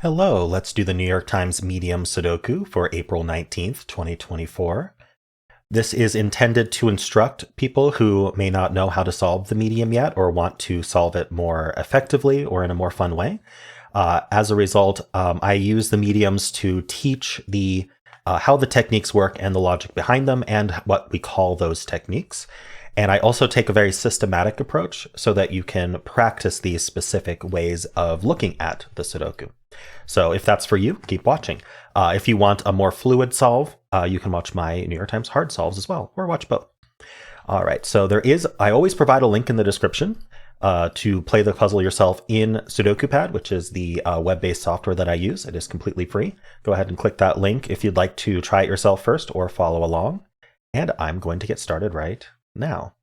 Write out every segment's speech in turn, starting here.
Hello, let's do the New York Times Medium Sudoku for April 19th, 2024. This is intended to instruct people who may not know how to solve the medium yet or want to solve it more effectively or in a more fun way. As a result, I use the mediums to teach how the techniques work and the logic behind them and what we call those techniques. And I also take a very systematic approach so that you can practice these specific ways of looking at the Sudoku. So if that's for you, keep watching. If you want a more fluid solve, you can watch my New York Times hard solves as well, or watch both. All right, so I always provide a link in the description to play the puzzle yourself in Sudoku Pad, which is the web-based software that I use. It is completely free. Go ahead and click that link if you'd like to try it yourself first or follow along. And I'm going to get started right now.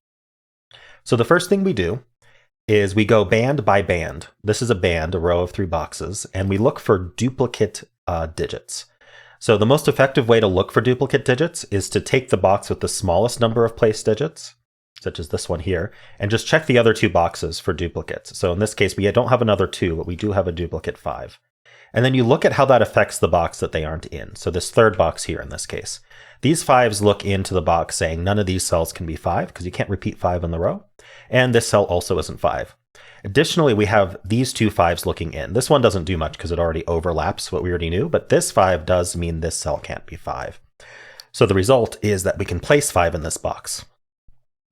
So the first thing we do is we go band by band. This is a band, a row of 3 boxes, and we look for duplicate digits. So the most effective way to look for duplicate digits is to take the box with the smallest number of place digits, such as this one here, and just check the other 2 boxes for duplicates. So in this case, we don't have another 2, but we do have a duplicate 5. And then you look at how that affects the box that they aren't in. So this third box here in this case. These 5s look into the box saying none of these cells can be 5 because you can't repeat 5 in the row. And this cell also isn't 5. Additionally, we have these 2 5s looking in. This one doesn't do much because it already overlaps what we already knew, but this 5 does mean this cell can't be 5. So the result is that we can place 5 in this box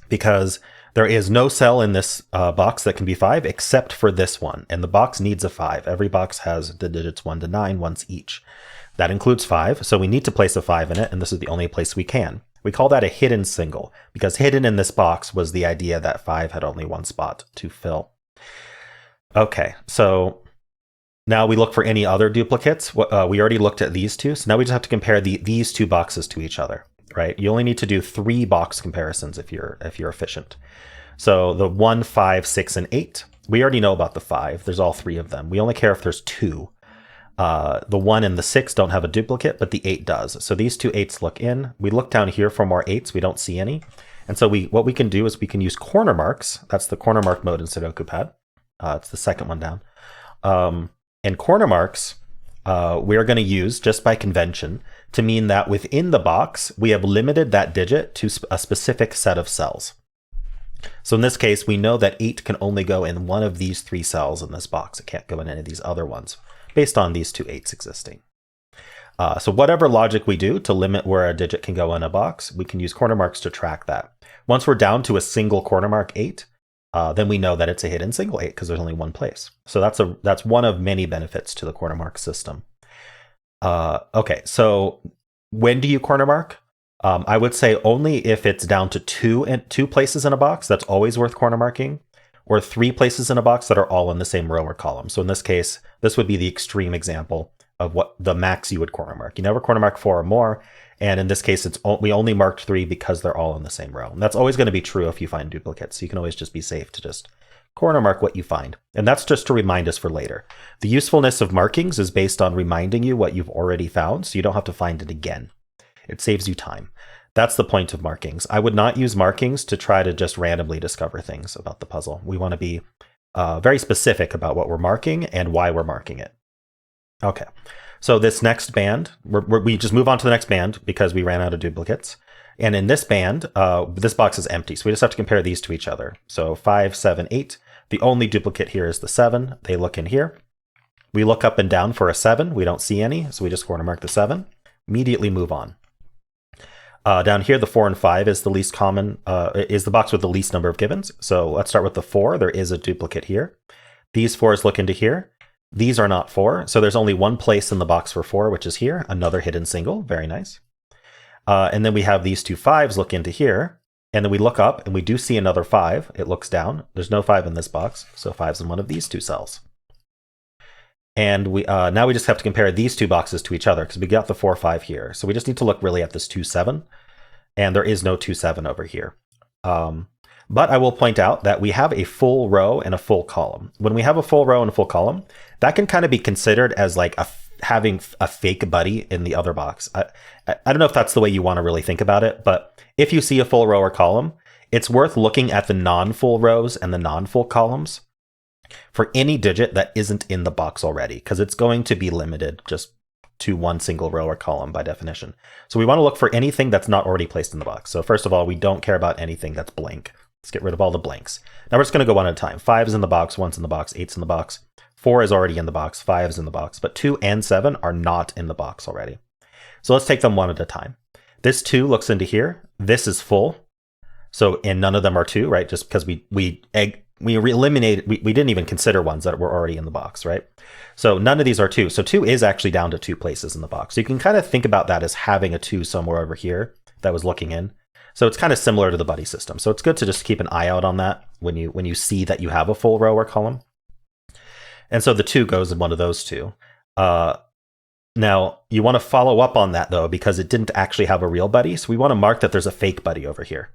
because there is no cell in this box that can be 5 except for this one, and the box needs a 5. Every box has the digits 1 to 9 once each. That includes 5, so we need to place a 5 in it, and this is the only place we can. We call that a hidden single, because hidden in this box was the idea that 5 had only one spot to fill. Okay, so now we look for any other duplicates. We already looked at these 2, so now we just have to compare these 2 boxes to each other, right? You only need to do 3 box comparisons if you're efficient. So the 1, 5, 6, and 8, we already know about the 5. There's all 3 of them. We only care if there's 2. The 1 and the 6 don't have a duplicate, but the 8 does. So these 2 8s look in. We look down here for more 8s. We don't see any. And so what we can do is we can use corner marks. That's the corner mark mode in Sudoku Pad. It's the second one down. And corner marks, we are going to use just by convention to mean that within the box, we have limited that digit to a specific set of cells. So in this case, we know that 8 can only go in one of these 3 cells in this box. It can't go in any of these other ones based on these 2 8s existing. So whatever logic we do to limit where a digit can go in a box, we can use corner marks to track that. Once we're down to a single corner mark 8, then we know that it's a hidden single 8 because there's only one place. So that's one of many benefits to the corner mark system. Okay, so when do you corner mark? I would say only if it's down to 2 places in a box. That's always worth corner marking, or 3 places in a box that are all in the same row or column. So in this case, this would be the extreme example of what the max you would corner mark. You never corner mark 4 or more. And in this case, we only marked 3 because they're all in the same row. And that's always going to be true if you find duplicates. So you can always just be safe to just corner mark what you find. And that's just to remind us for later. The usefulness of markings is based on reminding you what you've already found, so you don't have to find it again. It saves you time. That's the point of markings. I would not use markings to try to just randomly discover things about the puzzle. We want to be very specific about what we're marking and why we're marking it. Okay, so this next band, we just move on to the next band because we ran out of duplicates. And in this band, this box is empty, so we just have to compare these to each other. So 5, 7, 8. The only duplicate here is the 7. They look in here. We look up and down for a 7. We don't see any, so we just corner mark the 7. Immediately move on. Down here, the 4 and 5 is the least common, is the box with the least number of givens. So let's start with the 4. There is a duplicate here. These 4s look into here. These are not 4, so there's only one place in the box for 4, which is here. Another hidden single. Very nice. And then we have these 2 5s look into here. And then we look up and we do see another 5. It looks down. There's no 5 in this box, so 5's in one of these 2 cells. And now we just have to compare these 2 boxes to each other because we got the 4, 5 here. So we just need to look really at this 2, 7. And there is no 2, 7 over here. But I will point out that we have a full row and a full column. When we have a full row and a full column, that can kind of be considered as like having a fake buddy in the other box. I don't know if that's the way you want to really think about it, but if you see a full row or column, it's worth looking at the non-full rows and the non-full columns for any digit that isn't in the box already, because it's going to be limited just to one single row or column by definition. So we want to look for anything that's not already placed in the box. So first of all, we don't care about anything that's blank. Let's get rid of all the blanks. Now we're just going to go one at a time. 5 is in the box, 1's in the box, 8's in the box, 4 is already in the box, 5 is in the box, but 2 and 7 are not in the box already. So let's take them one at a time. This 2 looks into here. This is full. So, and none of them are 2, right? Just because we eliminated, we didn't even consider ones that were already in the box, right? So none of these are 2. So 2 is actually down to 2 places in the box. So you can kind of think about that as having a 2 somewhere over here that was looking in. So it's kind of similar to the buddy system. So it's good to just keep an eye out on that when you see that you have a full row or column. And so the 2 goes in one of those 2. Now, you want to follow up on that, though, because it didn't actually have a real buddy. So we want to mark that there's a fake buddy over here.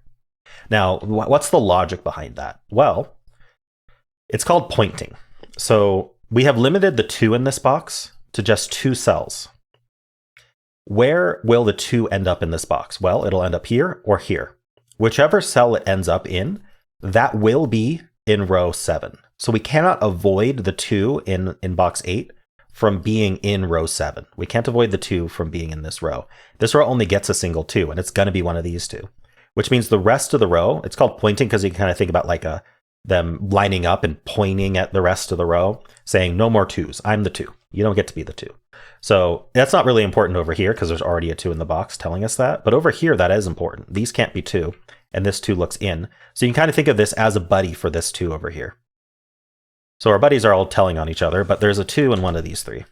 Now, what's the logic behind that? Well, it's called pointing. So we have limited the 2 in this box to just 2 cells. Where will the 2 end up in this box? Well, it'll end up here or here. Whichever cell it ends up in, that will be in row 7. So we cannot avoid the 2 in box 8 from being in row 7. We can't avoid the 2 from being in this row. This row only gets a single 2, and it's going to be one of these 2, which means the rest of the row, it's called pointing because you can kind of think about like them lining up and pointing at the rest of the row, saying no more 2s. I'm the 2. You don't get to be the 2. So that's not really important over here because there's already a 2 in the box telling us that. But over here, that is important. These can't be 2, and this 2 looks in. So you can kind of think of this as a buddy for this 2 over here. So our buddies are all telling on each other, but there's a 2 in one of these 3.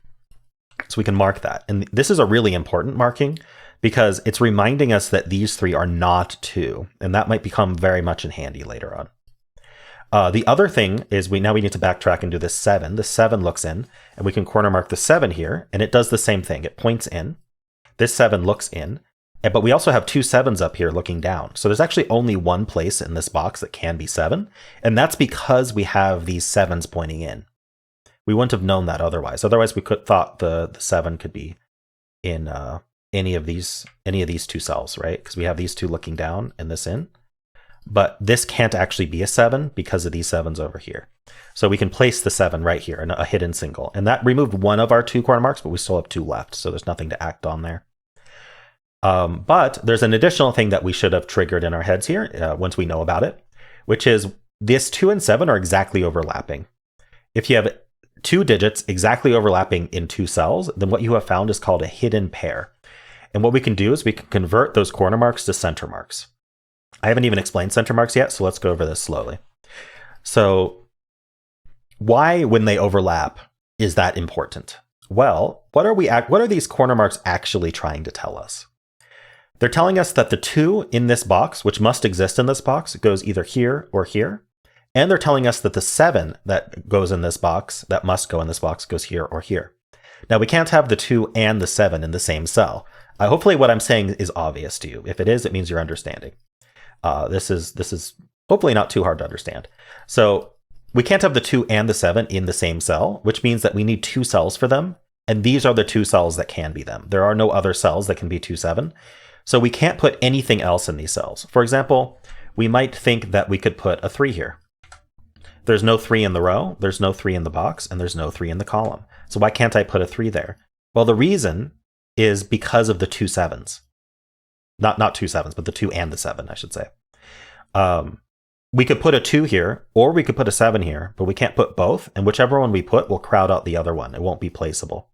So we can mark that. And this is a really important marking because it's reminding us that these 3 are not 2, and that might become very much in handy later on. The other thing is we need to backtrack and do this 7. The 7 looks in, and we can corner mark the 7 here, and it does the same thing. It points in. This 7 looks in, but we also have 2 7s up here looking down. So there's actually only one place in this box that can be 7, and that's because we have these 7s pointing in. We wouldn't have known that otherwise. Otherwise, we could thought the 7 could be in any of these 2 cells, right? Because we have these 2 looking down and this in. But this can't actually be a 7 because of these 7s over here. So we can place the 7 right here in a hidden single. And that removed one of our 2 corner marks, but we still have 2 left. So there's nothing to act on there. But there's an additional thing that we should have triggered in our heads here once we know about it, which is this 2 and 7 are exactly overlapping. If you have 2 digits exactly overlapping in 2 cells, then what you have found is called a hidden pair. And what we can do is we can convert those corner marks to center marks. I haven't even explained center marks yet, so let's go over this slowly. So why, when they overlap, is that important? Well, what are these corner marks actually trying to tell us? They're telling us that the 2 in this box, which must exist in this box, goes either here or here. And they're telling us that the 7 that goes in this box, that must go in this box, goes here or here. Now, we can't have the 2 and the 7 in the same cell. Hopefully what I'm saying is obvious to you. If it is, it means you're understanding. This is hopefully not too hard to understand. So we can't have the 2 and the 7 in the same cell, which means that we need 2 cells for them. And these are the 2 cells that can be them. There are no other cells that can be 2, 7. So we can't put anything else in these cells. For example, we might think that we could put a 3 here. There's no 3 in the row, there's no 3 in the box, and there's no 3 in the column. So why can't I put a 3 there? Well, the reason is because of the 2 7s. Not 2 7s, but the 2 and the 7, I should say. We could put a 2 here, or we could put a 7 here, but we can't put both, and whichever one we put will crowd out the other one. It won't be placeable.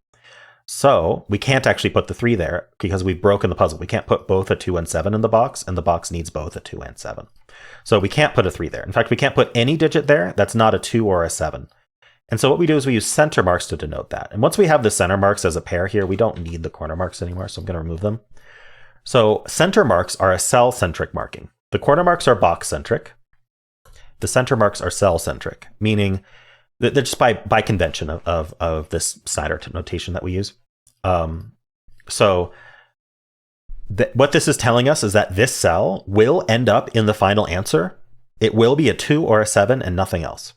So we can't actually put the 3 there because we've broken the puzzle. We can't put both a 2 and 7 in the box, and the box needs both a 2 and 7. So we can't put a 3 there. In fact, we can't put any digit there that's not a 2 or a 7. And so what we do is we use center marks to denote that. And once we have the center marks as a pair here, we don't need the corner marks anymore, so I'm going to remove them. So center marks are a cell-centric marking. The corner marks are box-centric. The center marks are cell-centric, meaning that they're just by convention of this Snyder notation that we use. What this is telling us is that this cell will end up in the final answer. It will be a 2 or a 7 and nothing else.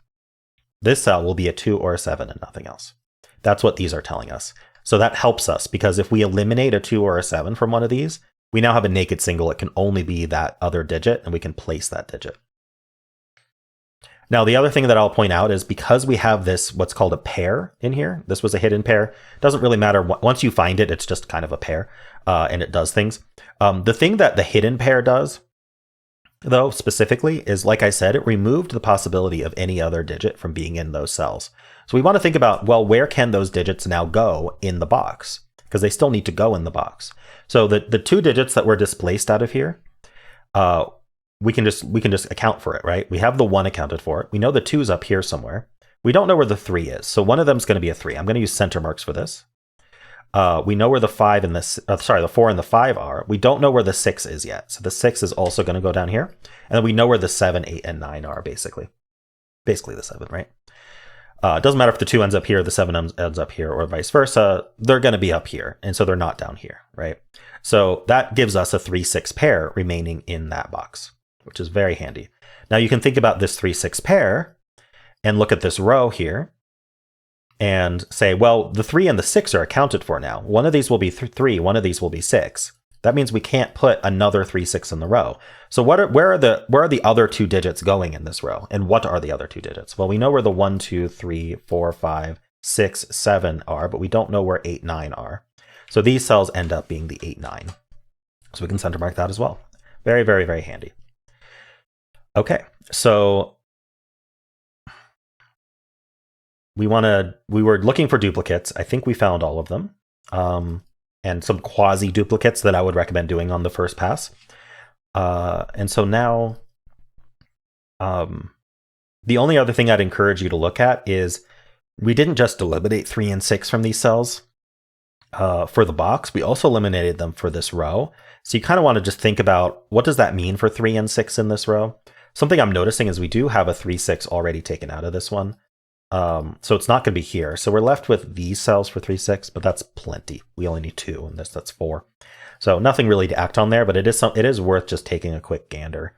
This cell will be a 2 or a 7 and nothing else. That's what these are telling us. So that helps us because if we eliminate a 2 or a 7 from one of these, we now have a naked single. It can only be that other digit, and we can place that digit. Now, the other thing that I'll point out is because we have this, what's called a pair in here, this was a hidden pair. Doesn't really matter. Once you find it, it's just kind of a pair, and it does things. The thing that the hidden pair does, though, specifically, is, like I said, it removed the possibility of any other digit from being in those cells. So we want to think about, well, where can those digits now go in the box? Because they still need to go in the box. So the 2 digits that were displaced out of here, we can just account for it, right? We have the 1 accounted for. We know the 2's up here somewhere. We don't know where the 3 is. So one of them is going to be a 3. I'm going to use center marks for this. We know where the 5 and the 4 and the 5 are. We don't know where the 6 is yet. So the 6 is also going to go down here. And then we know where the 7, 8, and 9 are, basically. Basically the 7, right? It doesn't matter if the 2 ends up here, the 7 ends up here, or vice versa. They're going to be up here. And so they're not down here, right? So that gives us a 3-6 pair remaining in that box, which is very handy. Now you can think about this 3-6 pair and look at this row here and say, well, the 3 and the 6 are accounted for now. One of these will be 3, one of these will be 6. That means we can't put another 3-6 in the row. So where are the other 2 digits going in this row? And what are the other 2 digits? Well, we know where the 1, 2, 3, 4, 5, 6, 7 are, but we don't know where 8, 9 are. So these cells end up being the 8, 9. So we can center mark that as well. Very, very, very handy. Okay, so we were looking for duplicates. I think we found all of them. And some quasi duplicates that I would recommend doing on the first pass. And so now, the only other thing I'd encourage you to look at is we didn't just eliminate 3 and 6 from these cells for the box. We also eliminated them for this row. So you kind of want to just think about, what does that mean for 3 and 6 in this row? Something I'm noticing is we do have a 3-6 already taken out of this one. So it's not going to be here. So we're left with these cells for 3-6, but that's plenty. We only need 2, and that's 4. So nothing really to act on there, but it is worth just taking a quick gander.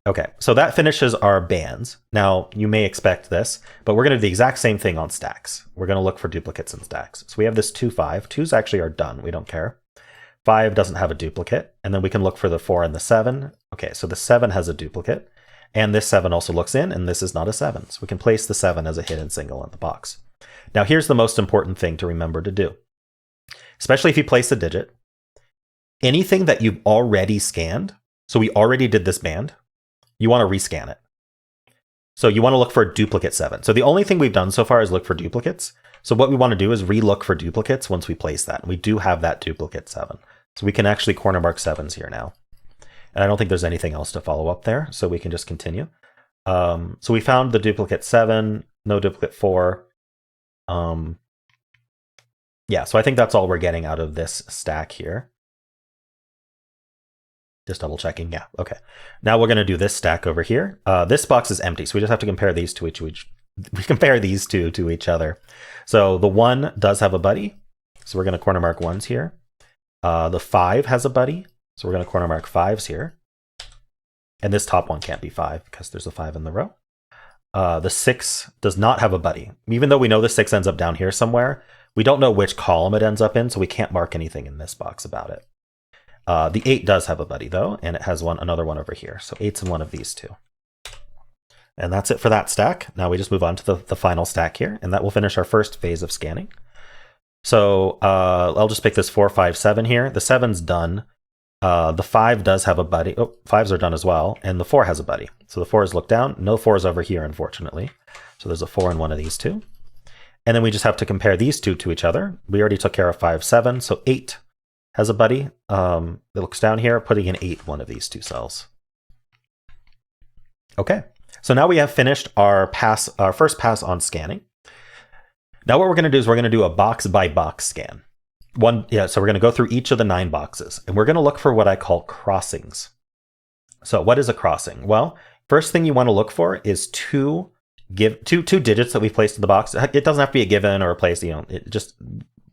Okay, so that finishes our bands. Now, you may expect this, but we're going to do the exact same thing on stacks. We're going to look for duplicates in stacks. So we have this 2, 5. 2's actually are done. We don't care. 5 doesn't have a duplicate. And then we can look for the 4 and the 7. Okay, so the 7 has a duplicate. And this 7 also looks in, and this is not a 7. So we can place the 7 as a hidden single in the box. Now here's the most important thing to remember to do. Especially if you place a digit. Anything that you've already scanned, so we already did this band, you want to rescan it. So you want to look for a duplicate 7. So the only thing we've done so far is look for duplicates. So what we want to do is re-look for duplicates once we place that. And we do have that duplicate 7. So we can actually corner mark 7s here now. And I don't think there's anything else to follow up there, so we can just continue. So we found the duplicate 7, no duplicate 4. Yeah, so I think that's all we're getting out of this stack here. Just double checking, yeah, okay. Now we're gonna do this stack over here. This box is empty, so we just have to compare these to these two to each other. So the 1 does have a buddy, so we're gonna corner mark 1s here. The 5 has a buddy, so we're going to corner mark 5s here. And this top one can't be 5 because there's a 5 in the row. The 6 does not have a buddy. Even though we know the 6 ends up down here somewhere, we don't know which column it ends up in, so we can't mark anything in this box about it. The 8 does have a buddy, though, and it has another one over here. So 8's in one of these two. And that's it for that stack. Now we just move on to the final stack here, and that will finish our first phase of scanning. So I'll just pick this 4, 5, 7 here. The 7's done. The 5 does have a buddy. Oh, 5s are done as well. And the 4 has a buddy. So the 4 is looked down. No 4s over here, unfortunately. So there's a 4 in one of these two. And then we just have to compare these two to each other. We already took care of 5, 7. So 8 has a buddy. It looks down here, putting in 8 one of these two cells. Okay. So now we have finished our first pass on scanning. Now what we're going to do is we're going to do a box by box scan. So we're going to go through each of the 9 boxes, and we're going to look for what I call crossings. So what is a crossing? Well, first thing you want to look for is two digits that we've placed in the box. It doesn't have to be a given or a place,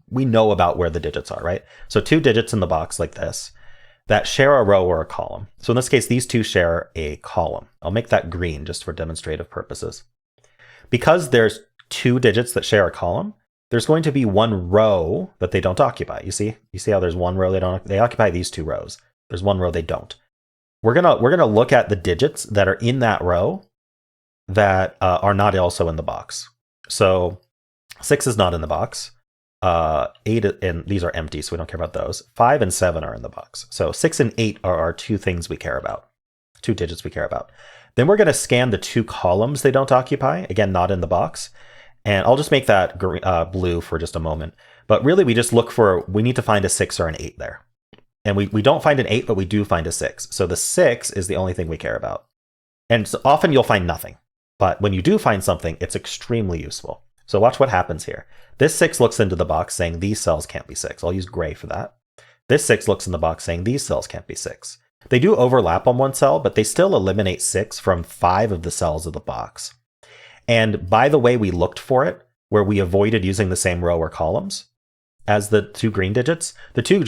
we know about where the digits are, right? So 2 digits in the box like this that share a row or a column. So in this case, these 2 share a column. I'll make that green just for demonstrative purposes. Because there's 2 digits that share a column, there's going to be 1 row that they don't occupy. You see how there's 1 row they occupy these 2 rows. There's 1 row they don't. We're gonna look at the digits that are in that row that are not also in the box. So 6 is not in the box. 8 and these are empty, so we don't care about those. 5 and 7 are in the box. So 6 and 8 are our two things we care about, two digits we care about. Then we're going to scan the two columns they don't occupy, again, not in the box. And I'll just make that blue for just a moment. But really, we just look for, we need to find a 6 or an 8 there. And we don't find an 8, but we do find a 6. So the 6 is the only thing we care about. And so often you'll find nothing. But when you do find something, it's extremely useful. So watch what happens here. This 6 looks into the box saying these cells can't be 6. I'll use gray for that. This 6 looks in the box saying these cells can't be 6. They do overlap on one cell, but they still eliminate 6 from 5 of the cells of the box. And by the way we looked for it, where we avoided using the same row or columns as the two green digits, the two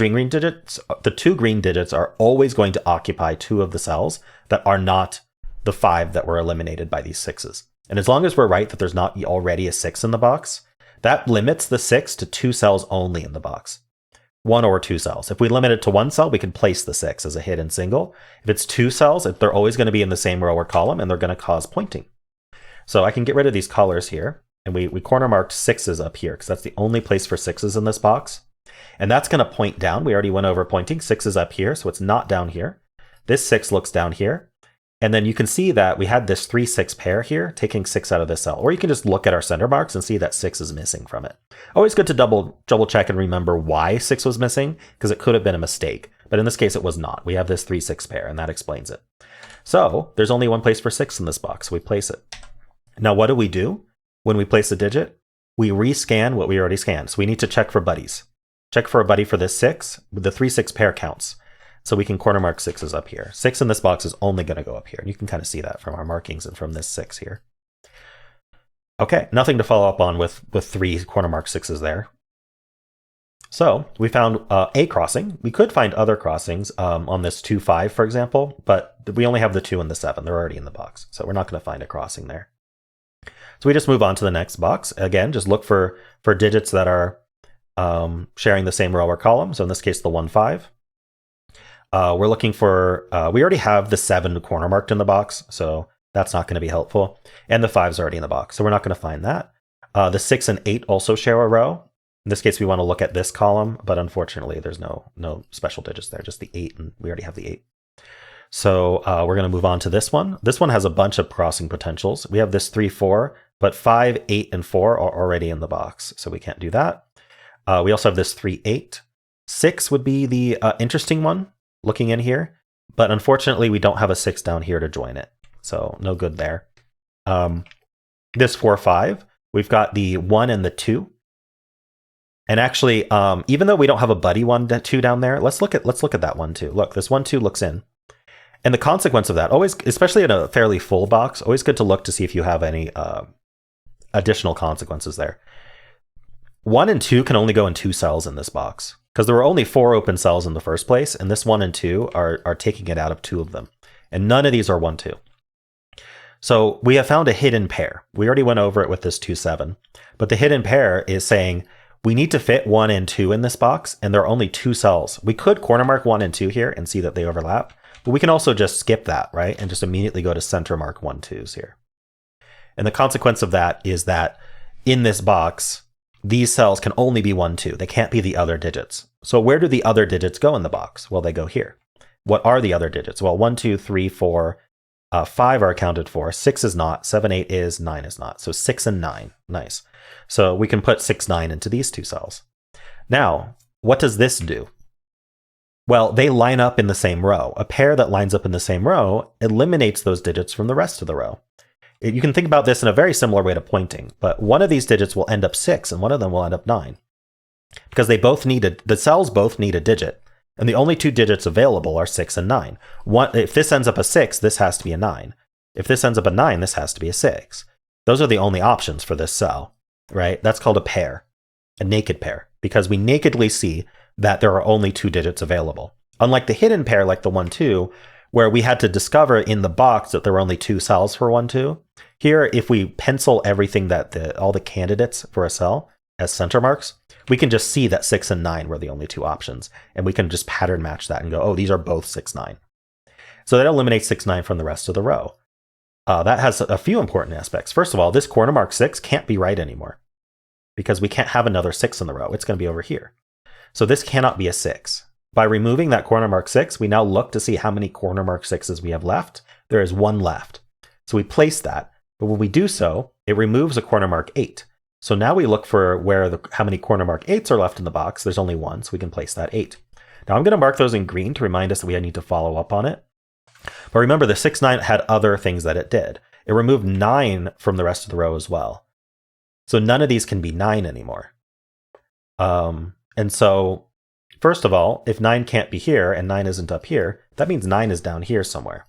green digits are always going to occupy 2 of the cells that are not the 5 that were eliminated by these 6s. And as long as we're right that there's not already a 6 in the box, that limits the 6 to 2 cells only in the box. 1 or 2 cells. If we limit it to 1 cell, we can place the 6 as a hidden single. If it's 2 cells, they're always going to be in the same row or column, and they're going to cause pointing. So I can get rid of these colors here, and we corner marked 6s up here, because that's the only place for 6s in this box. And that's going to point down. We already went over pointing. 6 is up here, so it's not down here. This 6 looks down here. And then you can see that we had this 3-6 pair here, taking 6 out of this cell. Or you can just look at our center marks and see that 6 is missing from it. Always good to double check and remember why 6 was missing, because it could have been a mistake. But in this case, it was not. We have this 3-6 pair, and that explains it. So there's only one place for 6 in this box. So we place it. Now, what do we do when we place a digit? We rescan what we already scanned. So we need to check for buddies. Check for a buddy for this 6. The 3-6 pair counts. So we can corner mark 6s up here. 6 in this box is only going to go up here. And you can kind of see that from our markings and from this 6 here. Okay, nothing to follow up on with 3 corner mark 6s there. So we found a crossing. We could find other crossings on this 2-5, for example, but we only have the 2 and the 7. They're already in the box. So we're not going to find a crossing there. So we just move on to the next box. Again, just look for digits that are sharing the same row or column. So in this case, the 1-5. We're looking for, we already have the 7 corner marked in the box, so that's not going to be helpful. And the 5's already in the box, so we're not going to find that. The 6 and 8 also share a row. In this case, we want to look at this column, but unfortunately, there's no special digits there, just the 8, and we already have the 8. So we're going to move on to this one. This one has a bunch of crossing potentials. We have this 3-4, but 5, 8, and 4 are already in the box, so we can't do that. We also have this 3-8. 6 would be the interesting one, looking in here, but unfortunately we don't have a 6 down here to join it, so no good there. This 4-5, we've got the 1 and the 2, and actually, even though we don't have a buddy 1-2 down there, let's look at that 1-2. Look, this 1-2 looks in, and the consequence of that, always, especially in a fairly full box, always good to look to see if you have any additional consequences there. 1 and 2 can only go in 2 cells in this box, because there were only 4 open cells in the first place, and this 1 and 2 are taking it out of 2 of them. And none of these are 1-2. So we have found a hidden pair. We already went over it with this 2-7. But the hidden pair is saying we need to fit 1 and 2 in this box, and there are only 2 cells. We could corner mark 1 and 2 here and see that they overlap, but we can also just skip that, right? And just immediately go to center mark 1-2s here. And the consequence of that is that in this box, these cells can only be 1-2. They can't be the other digits. So where do the other digits go in the box? Well, they go here. What are the other digits? Well, 1, 2, 3, 4, 5 are accounted for. 6 is not. 7, 8 is. 9 is not. So 6 and 9. Nice. So we can put 6, 9 into these 2 cells. Now, what does this do? Well, they line up in the same row. A pair that lines up in the same row eliminates those digits from the rest of the row. You can think about this in a very similar way to pointing, but one of these digits will end up 6 and one of them will end up 9. Because the cells both need a digit, and the only 2 digits available are 6 and 9. If this ends up a 6, this has to be a 9. If this ends up a 9, this has to be a 6. Those are the only options for this cell, right? That's called a pair, a naked pair, because we nakedly see that there are only 2 digits available. Unlike the hidden pair, like the 1-2, where we had to discover in the box that there were only 2 cells for 1-2. Here, if we pencil everything all the candidates for a cell as center marks, we can just see that 6 and 9 were the only 2 options. And we can just pattern match that and go, oh, these are both 6, 9. So that eliminates 6, 9 from the rest of the row. That has a few important aspects. First of all, this corner mark 6 can't be right anymore because we can't have another 6 in the row. It's going to be over here. So this cannot be a 6. By removing that corner mark 6, we now look to see how many corner mark 6s we have left. There is 1 left. So we place that. But when we do so, it removes a corner mark 8. So now we look for how many corner mark 8s are left in the box. There's only 1, so we can place that 8. Now I'm going to mark those in green to remind us that we need to follow up on it. But remember, the 6, 9 had other things that it did. It removed 9 from the rest of the row as well. So none of these can be 9 anymore. And so, first of all, if 9 can't be here and 9 isn't up here, that means 9 is down here somewhere.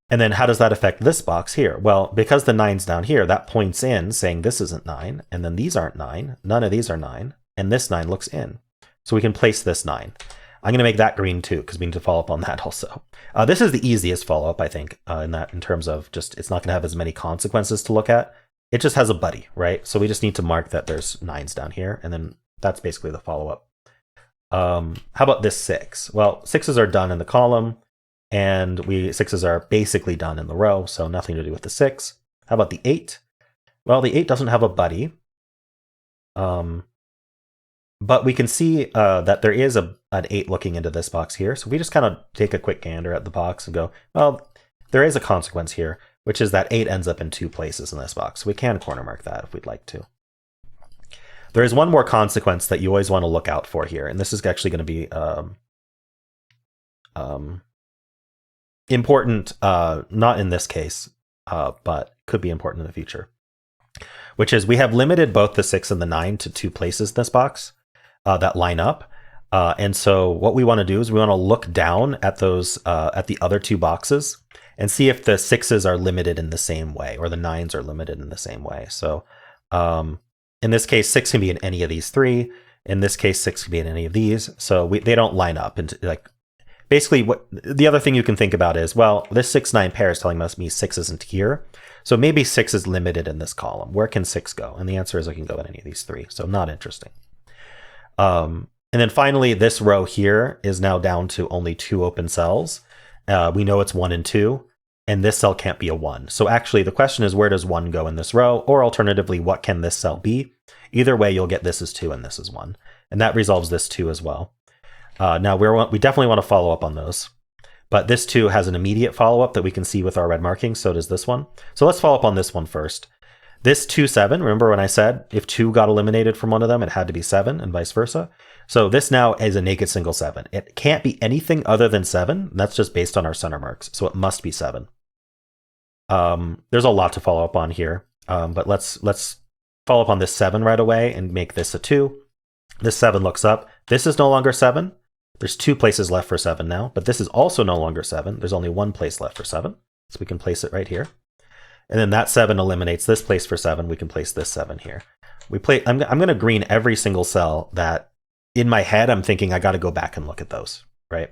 And then how does that affect this box here? Well, because the 9's down here, that points in saying this isn't 9, and then these aren't 9, none of these are 9, and this 9 looks in. So we can place this 9. I'm going to make that green too, because we need to follow up on that also. This is the easiest follow-up, I think, in terms of just, it's not going to have as many consequences to look at. It just has a buddy, right? So we just need to mark that there's 9s down here, and then that's basically the follow-up. How about this 6? Well, 6s are done in the column, and 6s are basically done in the row, so nothing to do with the 6. How about the 8? Well, the 8 doesn't have a buddy. But we can see that there is an 8 looking into this box here. So we just kind of take a quick gander at the box and go, well, there is a consequence here, which is that 8 ends up in 2 places in this box. So we can corner mark that if we'd like to. There is one more consequence that you always want to look out for here. And this is actually going to be important, not in this case, but could be important in the future. Which is we have limited both the 6 and the 9 to 2 places in this box that line up. And so what we want to do is we want to look down at those at the other 2 boxes and see if the 6s are limited in the same way or the 9s are limited in the same way. So in this case, 6 can be in any of these 3. In this case, 6 can be in any of these. So they don't line up. And like basically, what the other thing you can think about is, well, this 6-9 pair is telling me 6 isn't here. So maybe 6 is limited in this column. Where can 6 go? And the answer is it can go in any of these 3. So not interesting. And then finally, this row here is now down to only 2 open cells. We know it's 1 and 2, and this cell can't be a 1. So actually, the question is, where does 1 go in this row? Or alternatively, what can this cell be? Either way, you'll get this is 2 and this is 1. And that resolves this 2 as well. Now, we definitely want to follow up on those. But this 2 has an immediate follow-up that we can see with our red markings. So does this one. So let's follow up on this one first. This 2, 7, remember when I said if 2 got eliminated from one of them, it had to be 7 and vice versa. So this now is a naked single 7. It can't be anything other than 7. That's just based on our center marks. So it must be 7. There's a lot to follow up on here. But let's follow up on this 7 right away and make this a 2. This 7 looks up. This is no longer 7. There's 2 places left for 7 now, but this is also no longer 7. There's only 1 place left for 7. So we can place it right here. And then that 7 eliminates this place for 7. We can place this 7 here. I'm going to green every single cell that in my head, I'm thinking I got to go back and look at those, right?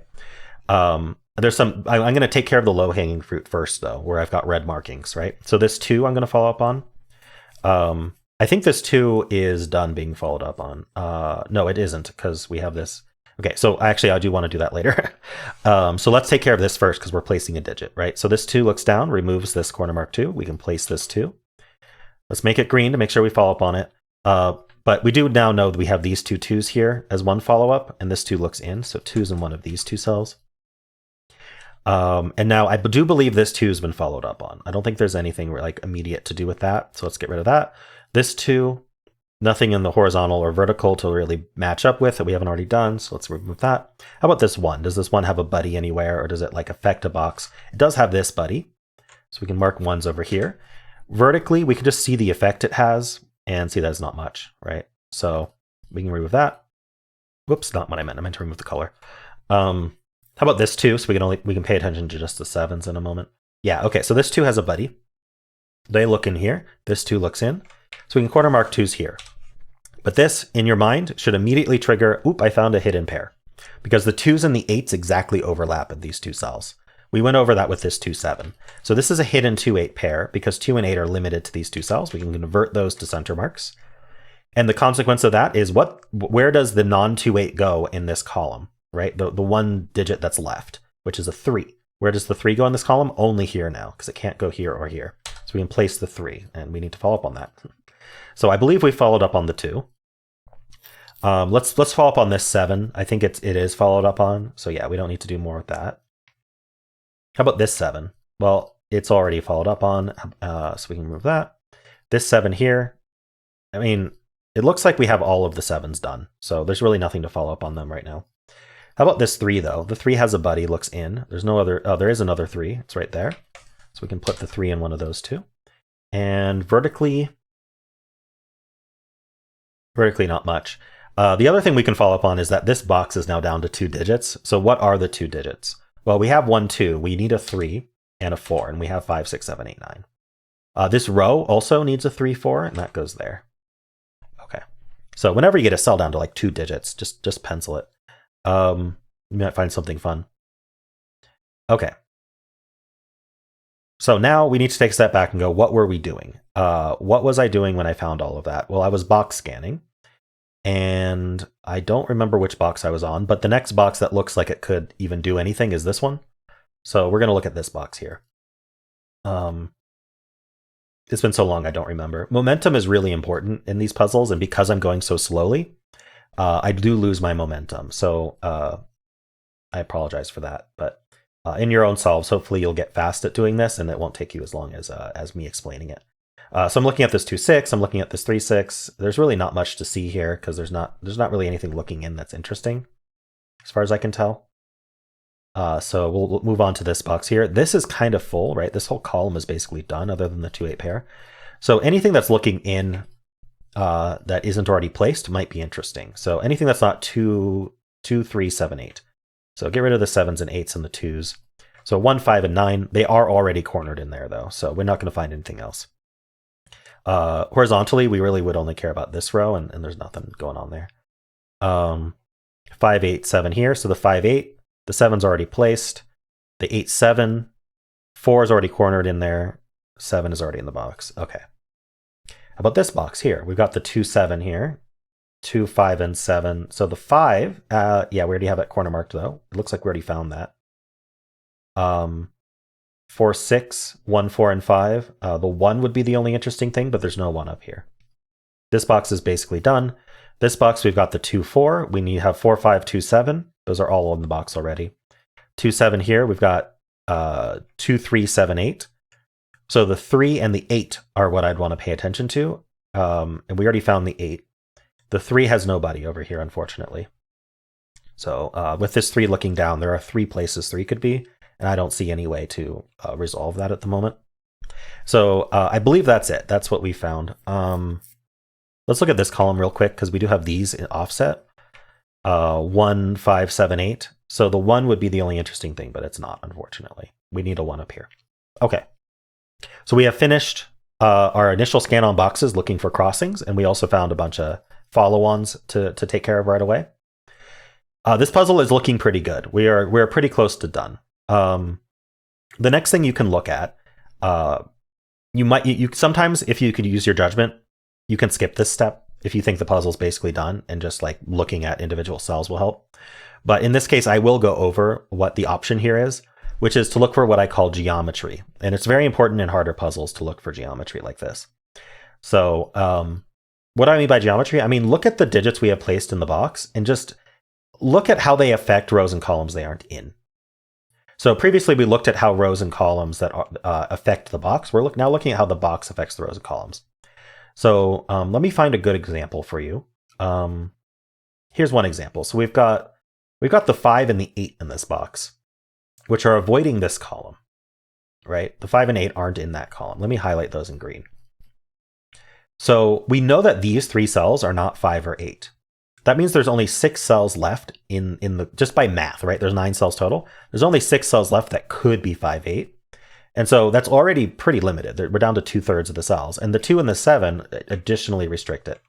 I'm going to take care of the low hanging fruit first though, where I've got red markings, right? So this 2 I'm going to follow up on. I think this 2 is done being followed up on. No, it isn't because we have this. Okay, so actually I do want to do that later. So let's take care of this first because we're placing a digit, right? So this 2 looks down, removes this corner mark 2. We can place this 2. Let's make it green to make sure we follow up on it. But we do now know that we have these 2 2s here as one follow-up, and this 2 looks in, so 2's in one of these 2 cells. And now I do believe this 2 has been followed up on. I don't think there's anything like immediate to do with that, so let's get rid of that. This 2, nothing in the horizontal or vertical to really match up with that we haven't already done, so let's remove that. How about this 1? Does this 1 have a buddy anywhere, or does it like affect a box? It does have this buddy, so we can mark 1s over here. Vertically, we can just see the effect it has and see that it's not much, right? So we can remove that. Whoops, not what I meant. I meant to remove the color. How about this 2? So we can pay attention to just the 7s in a moment. Yeah, okay, so this 2 has a buddy. They look in here. This 2 looks in. So we can corner mark 2s here. But this, in your mind, should immediately trigger, oop, I found a hidden pair. Because the 2s and the 8s exactly overlap in these 2 cells. We went over that with this 2, 7. So this is a hidden 2, 8 pair because 2 and 8 are limited to these 2 cells. We can convert those to center marks. And the consequence of that is where does the non 2, 8 go in this column, right? The one digit that's left, which is a 3. Where does the 3 go in this column? Only here now, because it can't go here or here. So we can place the 3, and we need to follow up on that. So I believe we followed up on the 2. Let's follow up on this 7. I think it is followed up on. So yeah, we don't need to do more with that. How about this 7? Well, it's already followed up on, so we can remove that. This 7 here, I mean, it looks like we have all of the 7s done. So there's really nothing to follow up on them right now. How about this 3 though? The 3 has a buddy, looks in. There's no other, oh, there is another 3. It's right there. So we can put the 3 in one of those two. And vertically not much. The other thing we can follow up on is that this box is now down to 2 digits. So what are the 2 digits? Well, we have 1, 2. We need a 3 and a 4, and we have 5, 6, 7, 8, 9. This row also needs a 3, 4, and that goes there. Okay. So whenever you get a cell down to like 2 digits, just pencil it. You might find something fun. Okay. So now we need to take a step back and go, what were we doing? What was I doing when I found all of that? Well, I was box scanning. And I don't remember which box I was on, but the next box that looks like it could even do anything is this one. So we're going to look at this box here. It's been so long, I don't remember. Momentum is really important in these puzzles, and because I'm going so slowly, I do lose my momentum. So I apologize for that. But in your own solves, hopefully you'll get fast at doing this, and it won't take you as long as me explaining it. So I'm looking at this 2, 6. I'm looking at this 3, 6. There's really not much to see here because there's not really anything looking in that's interesting, as far as I can tell. So we'll move on to this box here. This is kind of full, right? This whole column is basically done, other than the 2, 8 pair. So anything that's looking in that isn't already placed might be interesting. So anything that's not 2, 3, 7, 8. So get rid of the 7s and 8s and the 2s. So 1, 5, and 9. They are already cornered in there though, so we're not going to find anything else. Horizontally, we really would only care about this row, and there's nothing going on there. 5, 8, 7 here. So the 5, 8, the 7's already placed. The 8, 7, 4 is already cornered in there. 7 is already in the box. Okay. How about this box here? We've got the 2, 7 here. 2, 5, and 7. So the 5, yeah, we already have that corner marked though. It looks like we already found that. 4, 6, 1, 4, and 5. The 1 would be the only interesting thing, but there's no 1 up here. This box is basically done. This box, we've got the 2, 4. We need to have 4, 5, 2, 7. Those are all in the box already. 2, 7 here. We've got 2, 3, 7, 8. So the 3 and the 8 are what I'd want to pay attention to. And we already found the 8. The 3 has nobody over here, unfortunately. So with this 3 looking down, there are 3 places 3 could be. And I don't see any way to resolve that at the moment. So I believe that's it. That's what we found. Let's look at this column real quick, because we do have these in offset. 1, 5, 7, 8. So the 1 would be the only interesting thing, but it's not, unfortunately. We need a 1 up here. Okay. So we have finished our initial scan on boxes looking for crossings, and we also found a bunch of follow-ons to take care of right away. This puzzle is looking pretty good. We're pretty close to done. The next thing you can look at, you sometimes, if you could use your judgment, you can skip this step if you think the puzzle's basically done, and just like looking at individual cells will help. But in this case, I will go over what the option here is, which is to look for what I call geometry. And it's very important in harder puzzles to look for geometry like this. So what do I mean by geometry? I mean, look at the digits we have placed in the box and just look at how they affect rows and columns they aren't in. So previously we looked at how rows and columns that affect the box. We're now looking at how the box affects the rows and columns. So let me find a good example for you. Here's one example. So we've got the 5 and the 8 in this box, which are avoiding this column, right? The 5 and 8 aren't in that column. Let me highlight those in green. So we know that these 3 cells are not 5 or 8. That means there's only 6 cells left in the, just by math, right? There's 9 cells total. There's only 6 cells left that could be 5, 8. And so that's already pretty limited. We're down to 2/3 of the cells, and the 2 and the 7 additionally restrict it.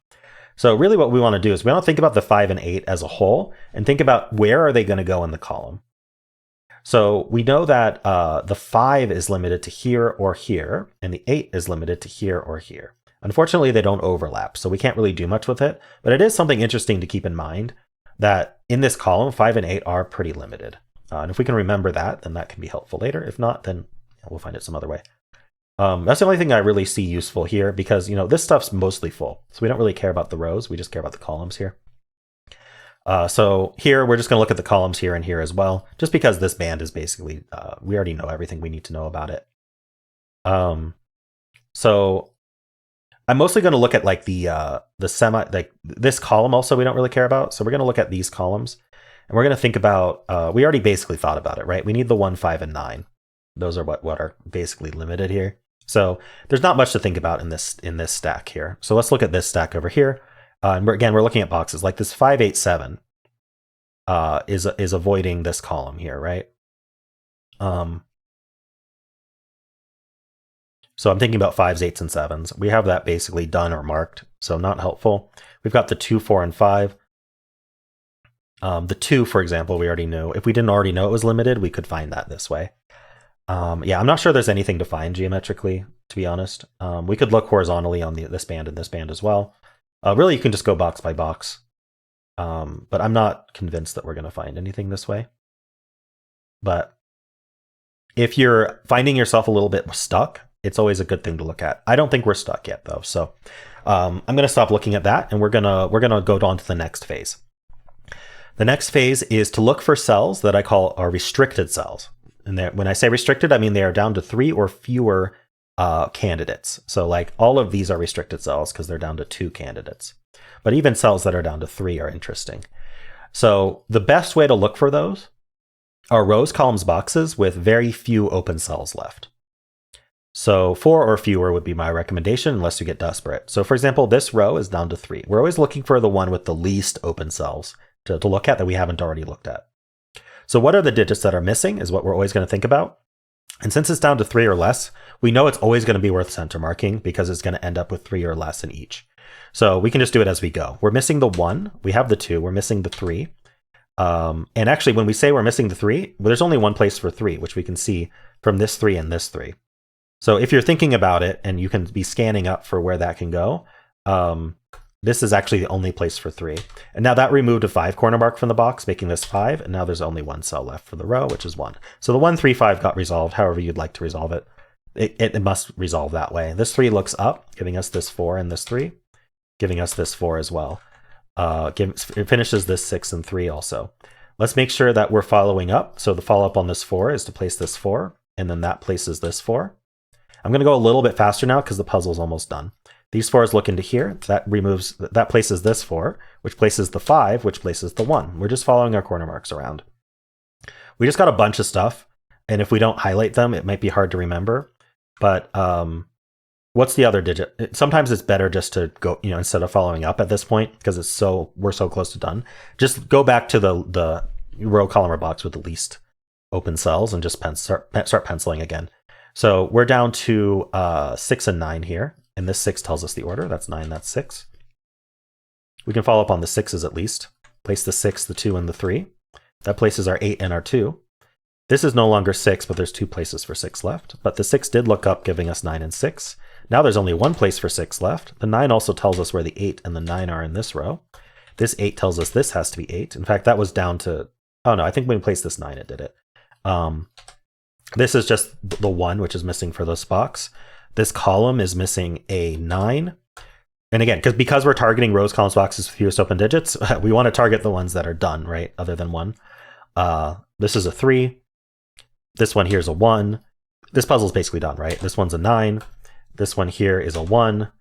So really what we want to do is we want to think about the 5 and 8 as a whole and think about where are they going to go in the column. So we know that the 5 is limited to here or here, and the 8 is limited to here or here. Unfortunately, they don't overlap, so we can't really do much with it. But it is something interesting to keep in mind that in this column, 5 and 8 are pretty limited. And if we can remember that, then that can be helpful later. If not, then we'll find it some other way. That's the only thing I really see useful here because, this stuff's mostly full. So we don't really care about the rows. We just care about the columns here. So here, we're just going to look at the columns here and here as well, just because this band is basically, we already know everything we need to know about it. So I'm mostly going to look at like the this column also we don't really care about. So we're going to look at these columns and we're going to think about, we already basically thought about it, right? We need the 1, 5, and 9. Those are what are basically limited here. So there's not much to think about in this stack here. So let's look at this stack over here. And we're looking at boxes like this 5, 8, 7 is avoiding this column here, right? So I'm thinking about 5s, 8s, and 7s. We have that basically done or marked, so not helpful. We've got the 2, 4, and 5. The 2, for example, we already knew. If we didn't already know it was limited, we could find that this way. Yeah, I'm not sure there's anything to find geometrically, to be honest. We could look horizontally on this band and this band as well. Really, you can just go box by box. But I'm not convinced that we're going to find anything this way. But if you're finding yourself a little bit stuck, it's always a good thing to look at. I don't think we're stuck yet, though. So I'm going to stop looking at that, and we're gonna go on to the next phase. The next phase is to look for cells that I call are restricted cells. And when I say restricted, I mean they are down to 3 or fewer candidates. So like all of these are restricted cells because they're down to 2 candidates. But even cells that are down to 3 are interesting. So the best way to look for those are rows, columns, boxes with very few open cells left. So 4 or fewer would be my recommendation unless you get desperate. So for example, this row is down to 3. We're always looking for the one with the least open cells to look at that we haven't already looked at. So what are the digits that are missing is what we're always going to think about. And since it's down to 3 or less, we know it's always going to be worth center marking because it's going to end up with 3 or less in each. So we can just do it as we go. We're missing the 1, we have the 2, we're missing the 3. And actually, when we say we're missing the 3, well, there's only one place for 3, which we can see from this 3 and this 3. So if you're thinking about it and you can be scanning up for where that can go, this is actually the only place for 3. And now that removed a 5 corner mark from the box, making this 5. And now there's only one cell left for the row, which is 1. So the 1, 3, 5 got resolved however you'd like to resolve it. It must resolve that way. This 3 looks up, giving us this 4 and this 3, giving us this 4 as well. It finishes this 6 and 3 also. Let's make sure that we're following up. So the follow up on this 4 is to place this 4, and then that places this 4. I'm going to go a little bit faster now because the puzzle's almost done. These 4s look into here. That places this 4, which places the 5, which places the 1. We're just following our corner marks around. We just got a bunch of stuff, and if we don't highlight them, it might be hard to remember. But what's the other digit? Sometimes it's better just to go, instead of following up at this point because we're so close to done. Just go back to the row, column, or box with the least open cells and just start penciling again. So we're down to 6 and 9 here. And this 6 tells us the order. That's 9, that's 6. We can follow up on the 6s at least. Place the 6, the 2, and the 3. That places our 8 and our 2. This is no longer 6, but there's 2 places for 6 left. But the 6 did look up, giving us 9 and 6. Now there's only 1 place for 6 left. The 9 also tells us where the 8 and the 9 are in this row. This 8 tells us this has to be 8. In fact, that was down to... Oh no, I think when we placed this 9, it did it. This is just the 1, which is missing for this box. This column is missing a 9. And again, because we're targeting rows, columns, boxes with fewest open digits, we want to target the ones that are done, right? Other than 1. This is a 3. This one here is a 1. This puzzle is basically done, right? This one's a 9. This one here is a 1.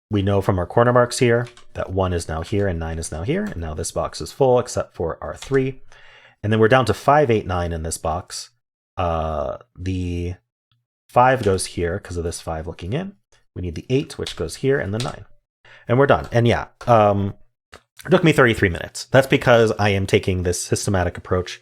We know from our corner marks here that 1 is now here and 9 is now here. And now this box is full except for our 3. And then we're down to 5, 8, 9 in this box. The 5 goes here because of this 5 looking in. We need the 8, which goes here, and the 9. And we're done. And yeah, it took me 33 minutes. That's because I am taking this systematic approach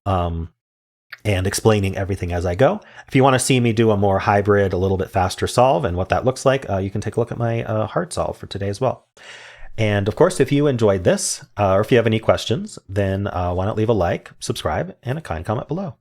and explaining everything as I go. If you want to see me do a more hybrid, a little bit faster solve and what that looks like, you can take a look at my hard solve for today as well. And of course, if you enjoyed this, or if you have any questions, then why not leave a like, subscribe, and a kind comment below.